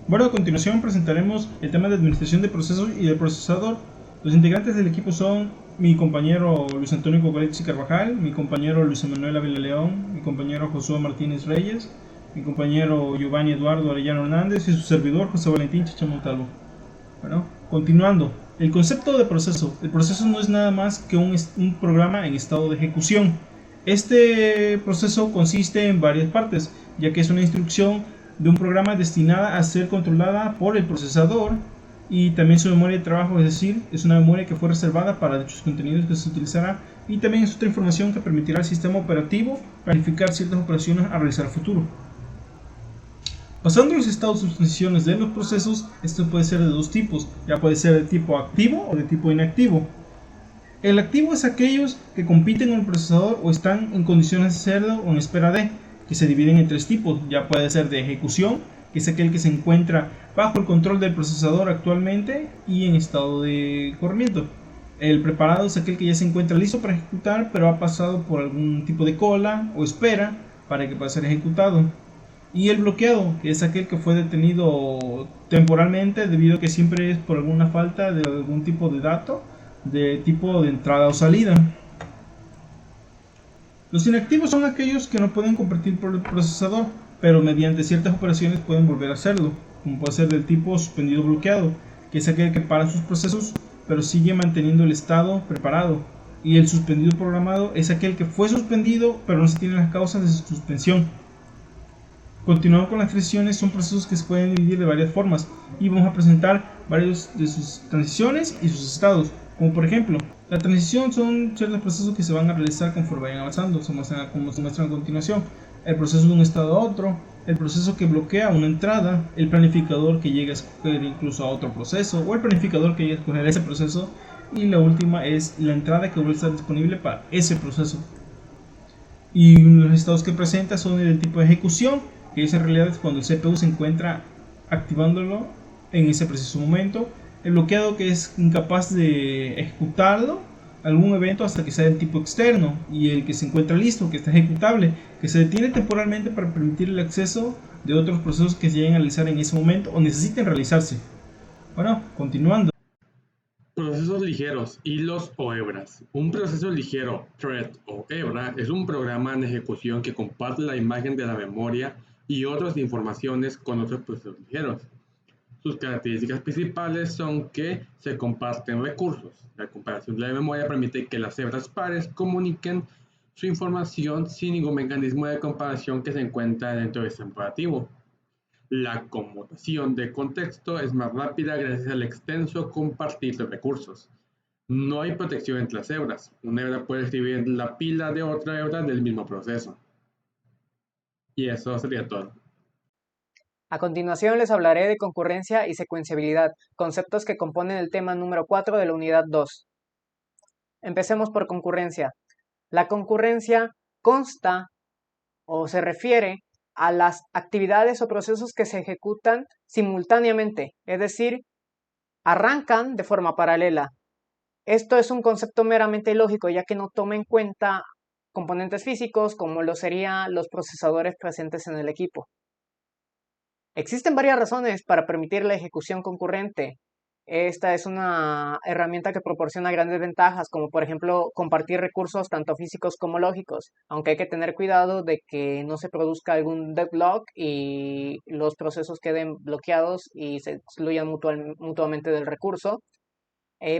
Bueno, a continuación presentaremos el tema de administración de procesos y del procesador. Los integrantes del equipo son mi compañero Luis Antonio Cocolici Carvajal, mi compañero Luis Emanuel Ávila León, mi compañero Josué Martínez Reyes, mi compañero Giovanni Eduardo Arellano Hernández y su servidor José Valentín Chicha Montalvo. Bueno, continuando. El concepto de proceso. El proceso no es nada más que un programa en estado de ejecución. Este proceso consiste en varias partes, ya que es una instrucción de un programa destinada a ser controlada por el procesador y también su memoria de trabajo, es decir, es una memoria que fue reservada para dichos contenidos que se utilizará, y también es otra información que permitirá al sistema operativo planificar ciertas operaciones a realizar a futuro. Pasando los estados o transiciones de los procesos, esto puede ser de dos tipos, ya puede ser de tipo activo o de tipo inactivo. El activo es aquellos que compiten con el procesador o están en condiciones de hacerlo o en espera de, que se dividen en tres tipos, ya puede ser de ejecución, que es aquel que se encuentra bajo el control del procesador actualmente y en estado de corrimiento. El preparado es aquel que ya se encuentra listo para ejecutar, pero ha pasado por algún tipo de cola o espera para que pueda ser ejecutado. Y el bloqueado, que es aquel que fue detenido temporalmente debido a que siempre es por alguna falta de algún tipo de dato de tipo de entrada o salida. Los inactivos son aquellos que no pueden compartir por el procesador, pero mediante ciertas operaciones pueden volver a hacerlo, como puede ser del tipo suspendido bloqueado, que es aquel que para sus procesos pero sigue manteniendo el estado preparado. Y el suspendido programado es aquel que fue suspendido pero no se tienen las causas de su suspensión. Continuando con las transiciones, son procesos que se pueden dividir de varias formas y vamos a presentar varios de sus transiciones y sus estados. Como por ejemplo, la transición son ciertos procesos que se van a realizar conforme vayan avanzando, como se muestra a continuación. El proceso de un estado a otro, el proceso que bloquea una entrada, el planificador que llega a escoger incluso a otro proceso o el planificador que llega a escoger ese proceso, y la última es la entrada que vuelve a estar disponible para ese proceso. Y los estados que presenta son del tipo de ejecución, que es en realidad cuando el CPU se encuentra activándolo en ese preciso momento. El bloqueado, que es incapaz de ejecutarlo algún evento hasta que sea del tipo externo. Y el que se encuentra listo, que está ejecutable, que se detiene temporalmente para permitir el acceso de otros procesos que se lleguen a realizar en ese momento o necesiten realizarse. Bueno, continuando. Procesos ligeros, hilos o hebras. Un proceso ligero, thread o hebra, es un programa en ejecución que comparte la imagen de la memoria y otras informaciones con otros procesos ligeros. Sus características principales son que se comparten recursos. La comparación de la memoria permite que las hebras pares comuniquen su información sin ningún mecanismo de comparación que se encuentra dentro del sistema operativo. La conmutación de contexto es más rápida gracias al extenso compartir de recursos. No hay protección entre las hebras. Una hebra puede escribir en la pila de otra hebra del mismo proceso. Y eso sería todo. A continuación les hablaré de concurrencia y secuenciabilidad, conceptos que componen el tema número 4 de la unidad 2. Empecemos por concurrencia. La concurrencia consta o se refiere a las actividades o procesos que se ejecutan simultáneamente, es decir, arrancan de forma paralela. Esto es un concepto meramente lógico, ya que no toma en cuenta componentes físicos como lo serían los procesadores presentes en el equipo. Existen varias razones para permitir la ejecución concurrente. Esta es una herramienta que proporciona grandes ventajas, como por ejemplo compartir recursos tanto físicos como lógicos, aunque hay que tener cuidado de que no se produzca algún deadlock y los procesos queden bloqueados y se excluyan mutuamente del recurso.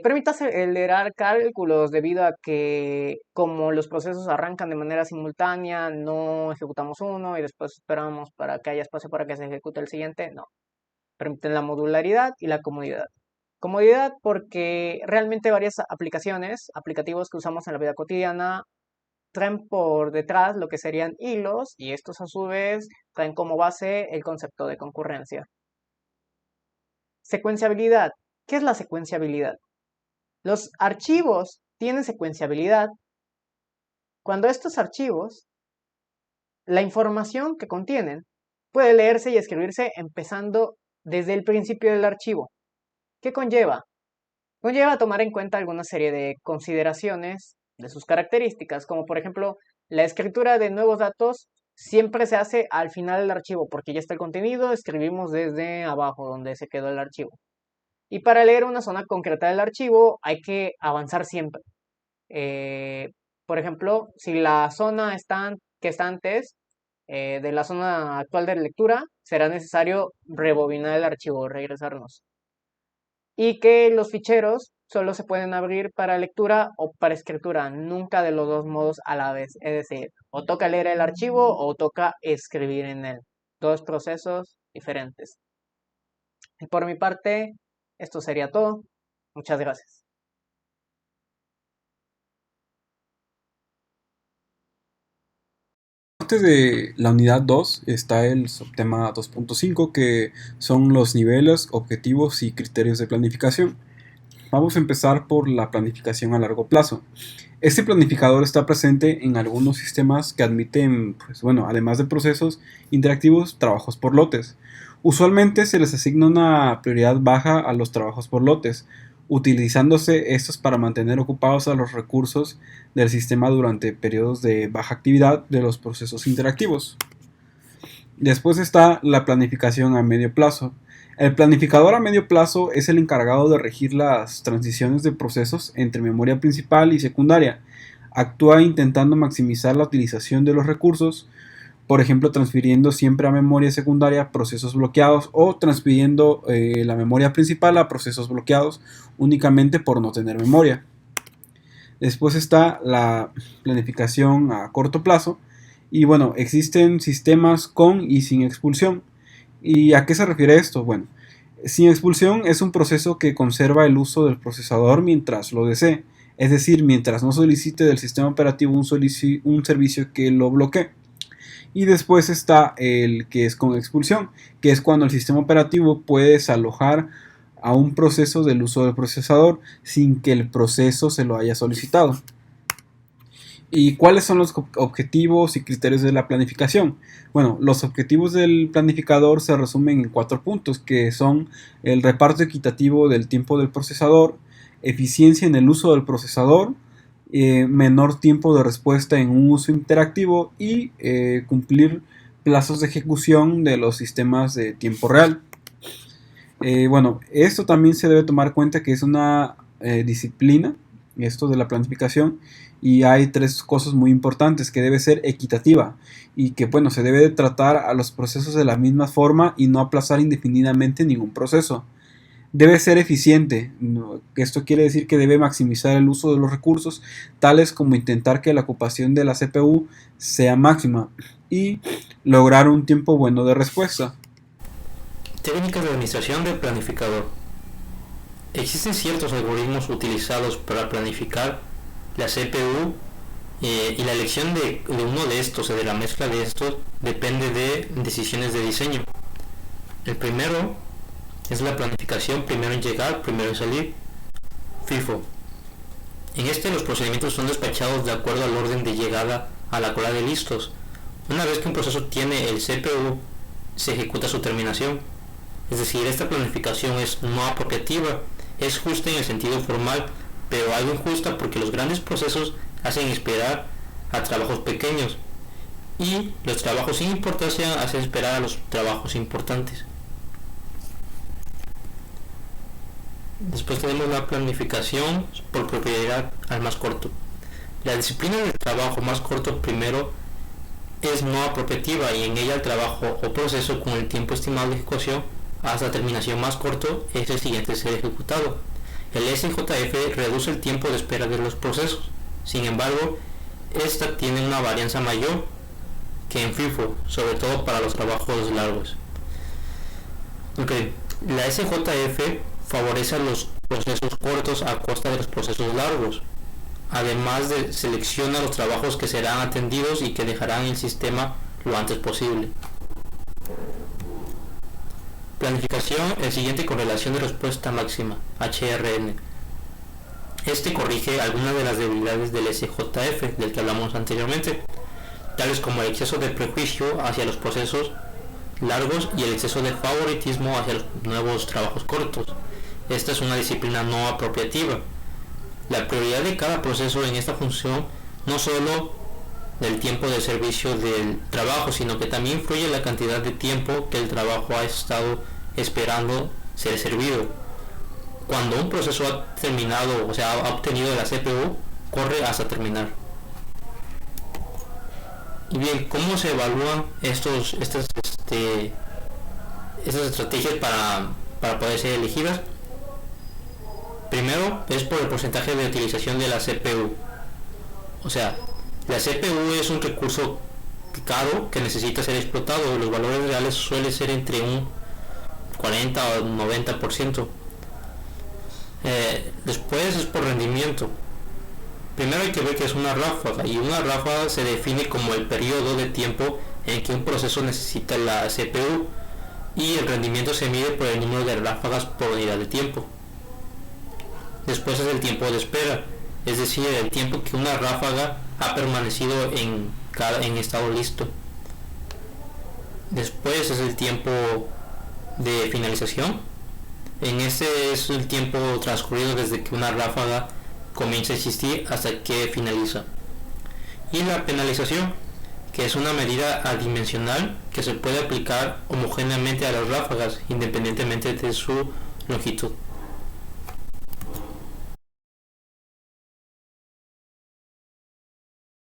Permite acelerar cálculos debido a que como los procesos arrancan de manera simultánea, no ejecutamos uno y después esperamos para que haya espacio para que se ejecute el siguiente. No, permiten la modularidad y la comodidad. Comodidad porque realmente varias aplicaciones, aplicativos que usamos en la vida cotidiana, traen por detrás lo que serían hilos y estos a su vez traen como base el concepto de concurrencia. Secuenciabilidad. ¿Qué es la secuenciabilidad? Los archivos tienen secuenciabilidad cuando estos archivos, la información que contienen, puede leerse y escribirse empezando desde el principio del archivo. ¿Qué conlleva? Conlleva tomar en cuenta alguna serie de consideraciones de sus características, como por ejemplo la escritura de nuevos datos siempre se hace al final del archivo, porque ya está el contenido, escribimos desde abajo donde se quedó el archivo. Y para leer una zona concreta del archivo hay que avanzar siempre. Por ejemplo, si la zona que está antes de la zona actual de lectura, será necesario rebobinar el archivo, regresarnos. Y que los ficheros solo se pueden abrir para lectura o para escritura, nunca de los dos modos a la vez. Es decir, o toca leer el archivo o toca escribir en él. Dos procesos diferentes. Y por mi parte, esto sería todo. Muchas gracias. Parte de la unidad 2 está el subtema 2.5, que son los niveles, objetivos y criterios de planificación. Vamos a empezar por la planificación a largo plazo. Este planificador está presente en algunos sistemas que admiten, además de procesos interactivos, trabajos por lotes. Usualmente se les asigna una prioridad baja a los trabajos por lotes, utilizándose estos para mantener ocupados a los recursos del sistema durante periodos de baja actividad de los procesos interactivos. Después está la planificación a medio plazo. El planificador a medio plazo es el encargado de regir las transiciones de procesos entre memoria principal y secundaria. Actúa intentando maximizar la utilización de los recursos, por ejemplo, transfiriendo siempre a memoria secundaria procesos bloqueados o transfiriendo la memoria principal a procesos bloqueados únicamente por no tener memoria. Después está la planificación a corto plazo y existen sistemas con y sin expulsión. ¿Y a qué se refiere esto? Bueno, sin expulsión es un proceso que conserva el uso del procesador mientras lo desee, es decir, mientras no solicite del sistema operativo un servicio que lo bloquee. Y después está el que es con expulsión, que es cuando el sistema operativo puede desalojar a un proceso del uso del procesador sin que el proceso se lo haya solicitado. ¿Y cuáles son los objetivos y criterios de la planificación? Bueno, los objetivos del planificador se resumen en 4 puntos, que son el reparto equitativo del tiempo del procesador, eficiencia en el uso del procesador, menor tiempo de respuesta en un uso interactivo y cumplir plazos de ejecución de los sistemas de tiempo real. Esto también se debe tomar cuenta que es una disciplina, esto de la planificación, y hay 3 cosas muy importantes: que debe ser equitativa y que se debe de tratar a los procesos de la misma forma y no aplazar indefinidamente ningún proceso. Debe ser eficiente, esto quiere decir que debe maximizar el uso de los recursos, tales como intentar que la ocupación de la CPU sea máxima y lograr un tiempo bueno de respuesta. Técnicas de administración del planificador. Existen ciertos algoritmos utilizados para planificar la CPU y la elección de uno de estos o de la mezcla de estos depende de decisiones de diseño. El primero es la planificación primero en llegar, primero en salir, FIFO. En este los procedimientos son despachados de acuerdo al orden de llegada a la cola de listos. Una vez que un proceso tiene el CPU, se ejecuta su terminación. Es decir, esta planificación es no apropiativa, es justa en el sentido formal, pero algo injusta porque los grandes procesos hacen esperar a trabajos pequeños y los trabajos sin importancia hacen esperar a los trabajos importantes. Después tenemos la planificación por prioridad al más corto. La disciplina del trabajo más corto primero es no apropiativa y en ella el trabajo o proceso con el tiempo estimado de ejecución hasta terminación más corto es el siguiente a ser ejecutado. El SJF reduce el tiempo de espera de los procesos. Sin embargo, esta tiene una varianza mayor que en FIFO, sobre todo para los trabajos largos. La SJF favorece a los procesos cortos a costa de los procesos largos. Además de selecciona los trabajos que serán atendidos y que dejarán el sistema lo antes posible. Planificación, el siguiente correlación de respuesta máxima, HRN. Este corrige algunas de las debilidades del SJF, del que hablamos anteriormente, tales como el exceso de prejuicio hacia los procesos largos y el exceso de favoritismo hacia los nuevos trabajos cortos. Esta es una disciplina no apropiativa. La prioridad de cada proceso en esta función no solo del tiempo de servicio del trabajo, sino que también influye la cantidad de tiempo que el trabajo ha estado esperando ser servido. Cuando un proceso ha terminado, o sea, ha obtenido la CPU, corre hasta terminar. Y bien, ¿cómo se evalúan estas estrategias para poder ser elegidas? Primero es por el porcentaje de utilización de la CPU. O sea, la CPU es un recurso caro que necesita ser explotado. Los valores reales suelen ser entre un 40 o 90%. Después es por rendimiento. Primero hay que ver qué es una ráfaga, y una ráfaga se define como el periodo de tiempo en que un proceso necesita la CPU, y el rendimiento se mide por el número de ráfagas por unidad de tiempo. Después es el tiempo de espera, es decir, el tiempo que una ráfaga ha permanecido en estado listo. Después es el tiempo de finalización. En este es el tiempo transcurrido desde que una ráfaga comienza a existir hasta que finaliza. Y la penalización, que es una medida adimensional que se puede aplicar homogéneamente a las ráfagas independientemente de su longitud.